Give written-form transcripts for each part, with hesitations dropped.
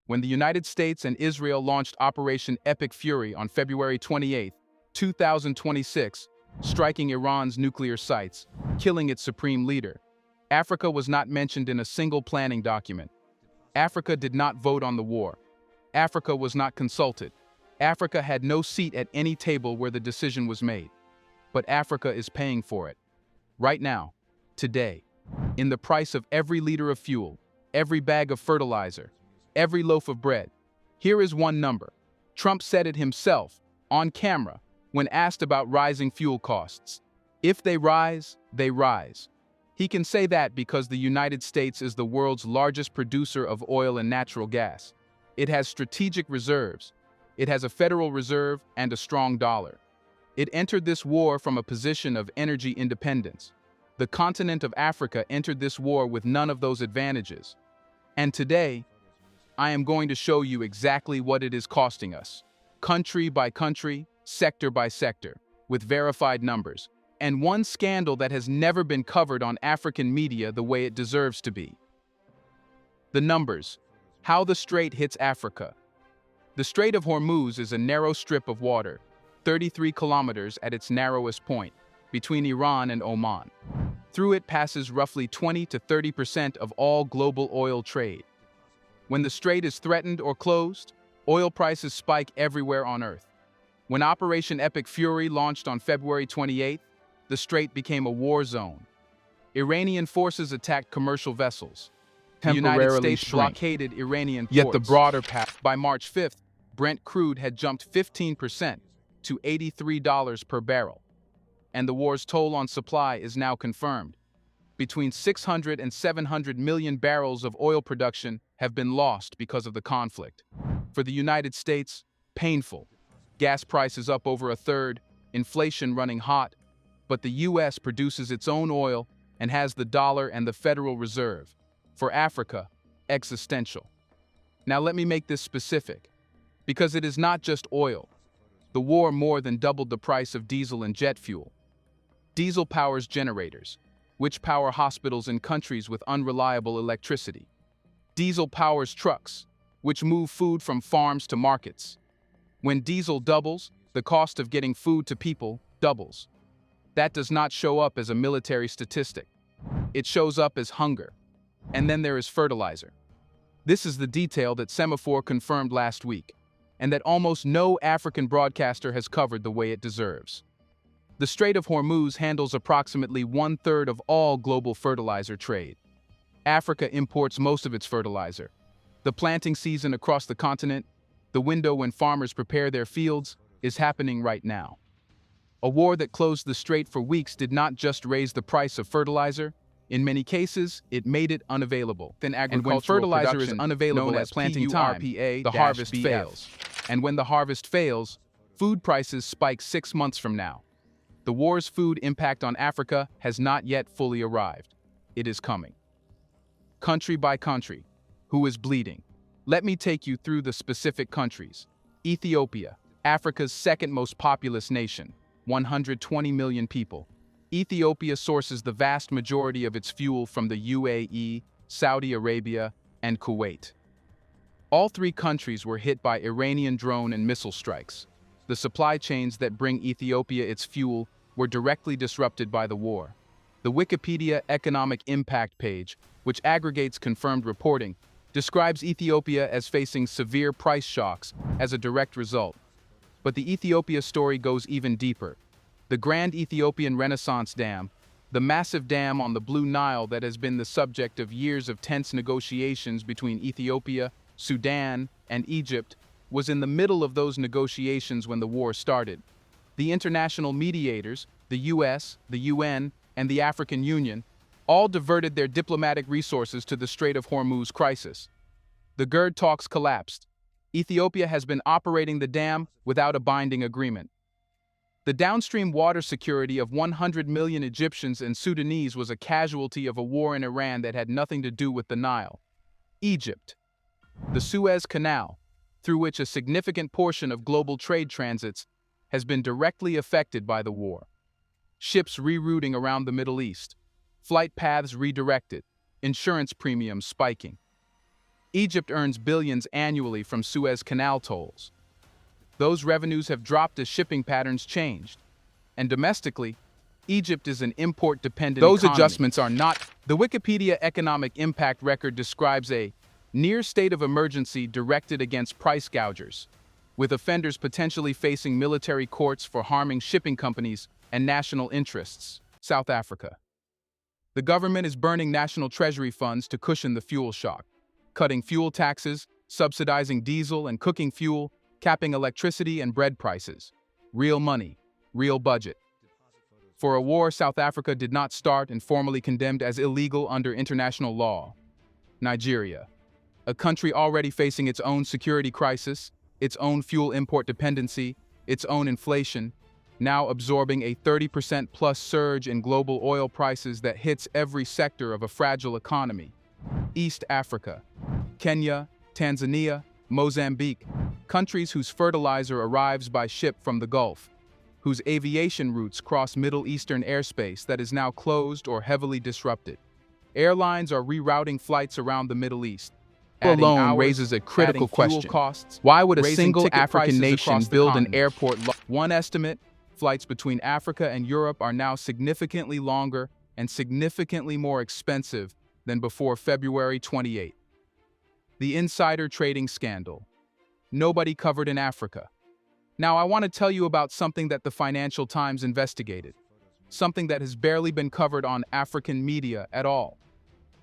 when the United States and Israel launched Operation Epic Fury on February 28, 2026, striking Iran's nuclear sites, killing its supreme leader. Africa was not mentioned in a single planning document. Africa did not vote on the war. Africa was not consulted. Africa had no seat at any table where the decision was made. But Africa is paying for it. Right now, today, in the price of every liter of fuel, every bag of fertilizer, every loaf of bread. Here is one number. Trump said it himself, on camera, when asked about rising fuel costs. If they rise, they rise. He can say that because the United States is the world's largest producer of oil and natural gas. It has strategic reserves. It has a Federal Reserve and a strong dollar. It entered this war from a position of energy independence. The continent of Africa entered this war with none of those advantages. And today, I am going to show you exactly what it is costing us, country by country, sector by sector, with verified numbers, and one scandal that has never been covered on African media the way it deserves to be. The numbers. How the strait hits Africa. The Strait of Hormuz is a narrow strip of water, 33 kilometers at its narrowest point, between Iran and Oman. Through it passes roughly 20 to 30% of all global oil trade. When the strait is threatened or closed, oil prices spike everywhere on Earth. When Operation Epic Fury launched on February 28, the strait became a war zone. Iranian forces attacked commercial vessels. The United States blockaded Iranian ports. Yet the broader path. By March 5th, Brent crude had jumped 15% to $83 per barrel. And the war's toll on supply is now confirmed. Between 600 and 700 million barrels of oil production have been lost because of the conflict. For the United States, painful. Gas prices up over a third, inflation running hot, but the U.S. produces its own oil and has the dollar and the Federal Reserve. For Africa, existential. Now let me make this specific, because it is not just oil. The war more than doubled the price of diesel and jet fuel. Diesel powers generators, which power hospitals in countries with unreliable electricity. Diesel powers trucks, which move food from farms to markets. When diesel doubles, the cost of getting food to people doubles. That does not show up as a military statistic. It shows up as hunger. And then there is fertilizer. This is the detail that Semafor confirmed last week, and that almost no African broadcaster has covered the way it deserves. The Strait of Hormuz handles approximately 1/3 of all global fertilizer trade. Africa imports most of its fertilizer. The planting season across the continent, the window when farmers prepare their fields, is happening right now. A war that closed the strait for weeks did not just raise the price of fertilizer. In many cases, it made it unavailable. And when fertilizer is unavailable at planting time, the harvest fails. And when the harvest fails, food prices spike 6 months from now. The war's food impact on Africa has not yet fully arrived. It is coming. Country by country. Who is bleeding? Let me take you through the specific countries. Ethiopia, Africa's second most populous nation, 120 million people. Ethiopia sources the vast majority of its fuel from the UAE, Saudi Arabia, and Kuwait. All three countries were hit by Iranian drone and missile strikes. The supply chains that bring Ethiopia its fuel were directly disrupted by the war. The Wikipedia economic impact page, which aggregates confirmed reporting, describes Ethiopia as facing severe price shocks as a direct result. But the Ethiopia story goes even deeper. The Grand Ethiopian Renaissance Dam, the massive dam on the Blue Nile that has been the subject of years of tense negotiations between Ethiopia, Sudan, and Egypt, was in the middle of those negotiations when the war started. The international mediators, the US, the UN, and the African Union, all diverted their diplomatic resources to the Strait of Hormuz crisis. The GERD talks collapsed. Ethiopia has been operating the dam without a binding agreement. The downstream water security of 100 million Egyptians and Sudanese was a casualty of a war in Iran that had nothing to do with the Nile. Egypt. The Suez Canal, through which a significant portion of global trade transits, has been directly affected by the war. Ships rerouting around the Middle East, flight paths redirected, insurance premiums spiking. Egypt earns billions annually from Suez Canal tolls. Those revenues have dropped as shipping patterns changed. And domestically, Egypt is an import-dependent economy. Those adjustments are not. The Wikipedia economic impact record describes a near state of emergency directed against price gougers, with offenders potentially facing military courts for harming shipping companies and national interests. South Africa. The government is burning national treasury funds to cushion the fuel shock, cutting fuel taxes, subsidizing diesel and cooking fuel, capping electricity and bread prices. Real money, real budget. For a war South Africa did not start and formally condemned as illegal under international law. Nigeria. A country already facing its own security crisis, its own fuel import dependency, its own inflation, now absorbing a 30% plus surge in global oil prices that hits every sector of a fragile economy. East Africa. Kenya, Tanzania, Mozambique, countries whose fertilizer arrives by ship from the Gulf, whose aviation routes cross Middle Eastern airspace that is now closed or heavily disrupted. Airlines are rerouting flights around the Middle East. Alone raises a critical question. Why would a single African nation build an airport? One estimate, flights between Africa and Europe are now significantly longer and significantly more expensive than before February 28. The insider trading scandal. Nobody covered in Africa. Now I want to tell you about something that the Financial Times investigated, something that has barely been covered on African media at all,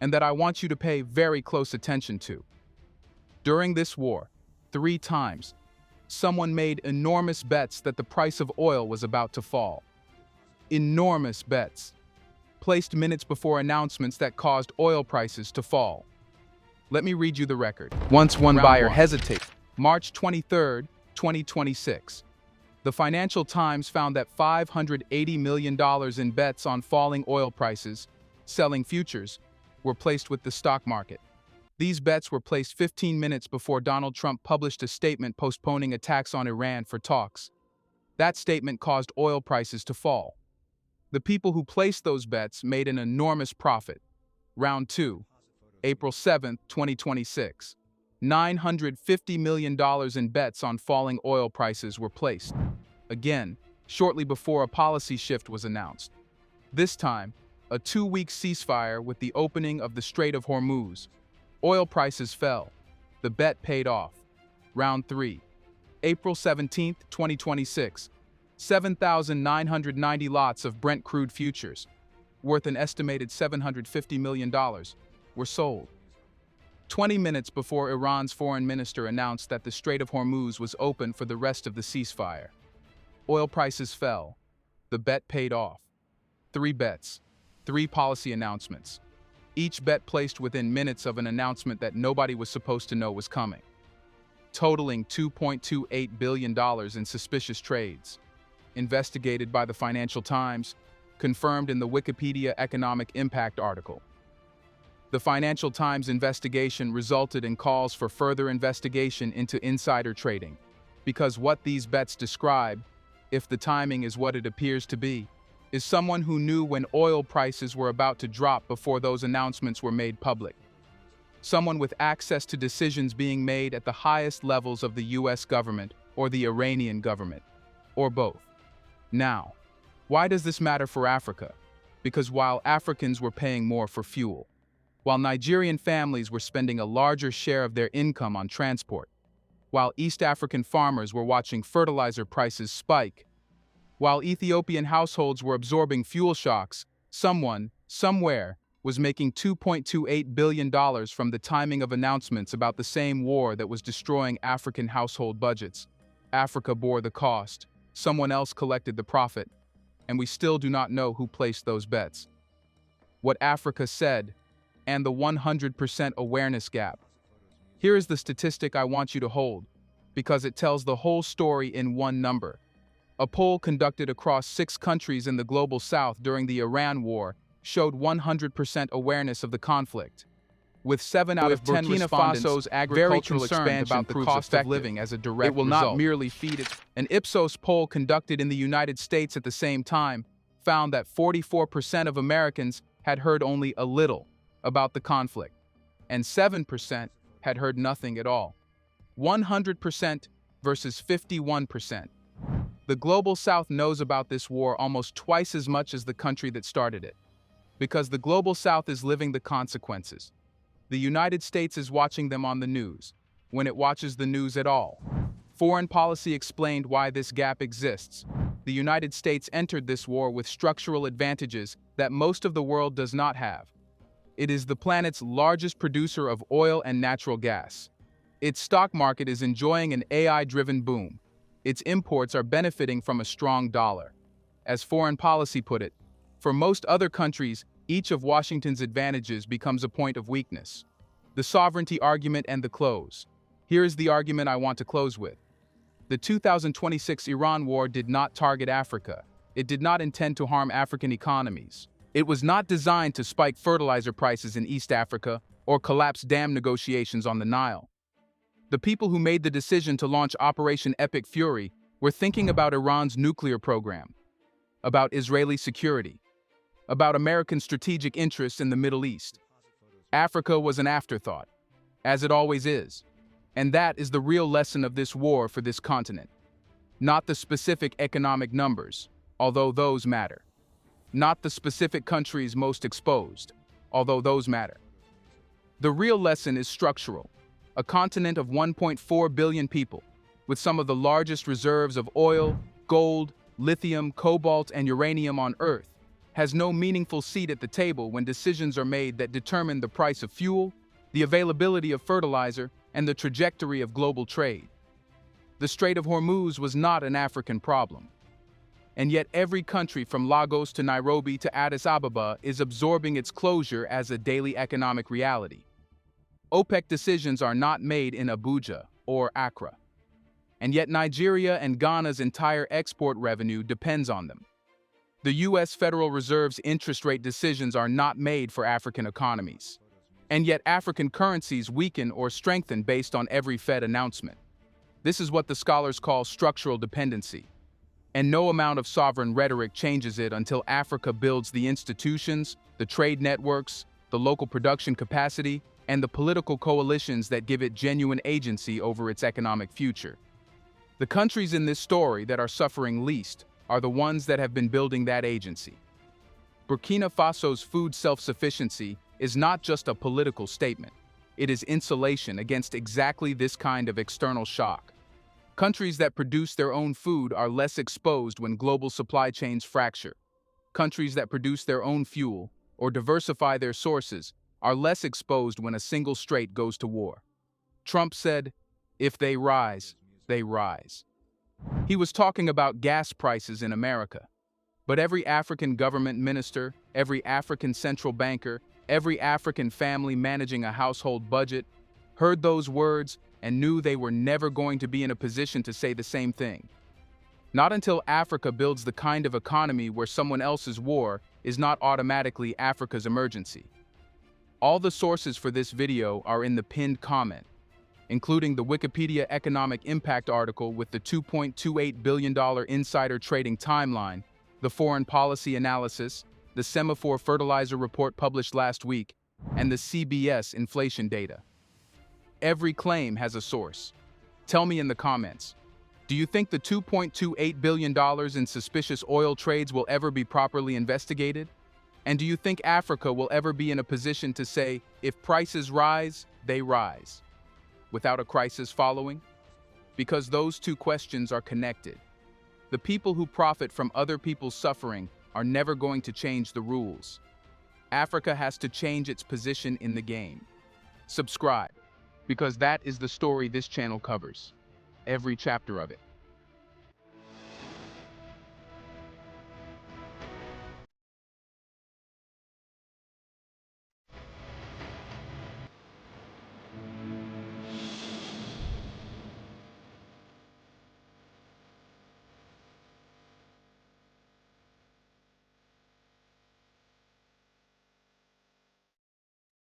and that I want you to pay very close attention to. During this war, 3 times, someone made enormous bets that the price of oil was about to fall. Enormous bets, placed minutes before announcements that caused oil prices to fall. Let me read you the record. Once one buyer hesitated. March 23, 2026. The Financial Times found that $580 million in bets on falling oil prices, selling futures, were placed with the stock market. These bets were placed 15 minutes before Donald Trump published a statement postponing attacks on Iran for talks. That statement caused oil prices to fall. The people who placed those bets made an enormous profit. Round 2, April 7, 2026. $950 million in bets on falling oil prices were placed. Again, shortly before a policy shift was announced. This time, a 2-week ceasefire with the opening of the Strait of Hormuz. Oil prices fell. The bet paid off. Round 3, April 17, 2026. 7,990 lots of Brent crude futures, worth an estimated $750 million, were sold. 20 minutes before Iran's foreign minister announced that the Strait of Hormuz was open for the rest of the ceasefire. Oil prices fell. The bet paid off. 3 bets, 3 policy announcements. Each bet placed within minutes of an announcement that nobody was supposed to know was coming. Totaling $2.28 billion in suspicious trades. Investigated by the Financial Times, confirmed in the Wikipedia economic impact article. The Financial Times investigation resulted in calls for further investigation into insider trading, because what these bets describe, if the timing is what it appears to be, is someone who knew when oil prices were about to drop before those announcements were made public. Someone with access to decisions being made at the highest levels of the US government or the Iranian government, or both. Now, why does this matter for Africa? Because while Africans were paying more for fuel, while Nigerian families were spending a larger share of their income on transport, while East African farmers were watching fertilizer prices spike, while Ethiopian households were absorbing fuel shocks, someone, somewhere, was making $2.28 billion from the timing of announcements about the same war that was destroying African household budgets. Africa bore the cost, someone else collected the profit, and we still do not know who placed those bets. What Africa said, and the 100% awareness gap. Here is the statistic I want you to hold, because it tells the whole story in one number. A poll conducted across 6 countries in the global south during the Iran war showed 100% awareness of the conflict, with 7 out of 10 respondents very concerned about the cost of living as a direct result. It will not merely feed it. An Ipsos poll conducted in the United States at the same time found that 44% of Americans had heard only a little about the conflict, and 7% had heard nothing at all. 100% versus 51%. The Global South knows about this war almost twice as much as the country that started it. Because the Global South is living the consequences. The United States is watching them on the news, when it watches the news at all. Foreign policy explained why this gap exists. The United States entered this war with structural advantages that most of the world does not have. It is the planet's largest producer of oil and natural gas. Its stock market is enjoying an AI-driven boom. Its imports are benefiting from a strong dollar. As foreign policy put it, for most other countries, each of Washington's advantages becomes a point of weakness. The sovereignty argument and the close. Here is the argument I want to close with. The 2026 Iran war did not target Africa. It did not intend to harm African economies. It was not designed to spike fertilizer prices in East Africa or collapse dam negotiations on the Nile. The people who made the decision to launch Operation Epic Fury were thinking about Iran's nuclear program, about Israeli security, about American strategic interests in the Middle East. Africa was an afterthought, as it always is. And that is the real lesson of this war for this continent. Not the specific economic numbers, although those matter. Not the specific countries most exposed, although those matter. The real lesson is structural. A continent of 1.4 billion people, with some of the largest reserves of oil, gold, lithium, cobalt, and uranium on Earth, has no meaningful seat at the table when decisions are made that determine the price of fuel, the availability of fertilizer, and the trajectory of global trade. The Strait of Hormuz was not an African problem. And yet every country from Lagos to Nairobi to Addis Ababa is absorbing its closure as a daily economic reality. OPEC decisions are not made in Abuja or Accra. And yet Nigeria and Ghana's entire export revenue depends on them. The U.S. Federal Reserve's interest rate decisions are not made for African economies. And yet African currencies weaken or strengthen based on every Fed announcement. This is what the scholars call structural dependency. And no amount of sovereign rhetoric changes it until Africa builds the institutions, the trade networks, the local production capacity, and the political coalitions that give it genuine agency over its economic future. The countries in this story that are suffering least are the ones that have been building that agency. Burkina Faso's food self-sufficiency is not just a political statement. It is insulation against exactly this kind of external shock. Countries that produce their own food are less exposed when global supply chains fracture. Countries that produce their own fuel or diversify their sources are less exposed when a single strait goes to war. Trump said, "If they rise, they rise." He was talking about gas prices in America. But every African government minister, every African central banker, every African family managing a household budget heard those words and knew they were never going to be in a position to say the same thing. Not until Africa builds the kind of economy where someone else's war is not automatically Africa's emergency. All the sources for this video are in the pinned comment, including the Wikipedia economic impact article with the $2.28 billion insider trading timeline, the foreign policy analysis, the Semafor fertilizer report published last week, and the CBS inflation data. Every claim has a source. Tell me in the comments, do you think the $2.28 billion in suspicious oil trades will ever be properly investigated? And do you think Africa will ever be in a position to say, if prices rise, they rise, without a crisis following? Because those two questions are connected. The people who profit from other people's suffering are never going to change the rules. Africa has to change its position in the game. Subscribe, because that is the story this channel covers. Every chapter of it.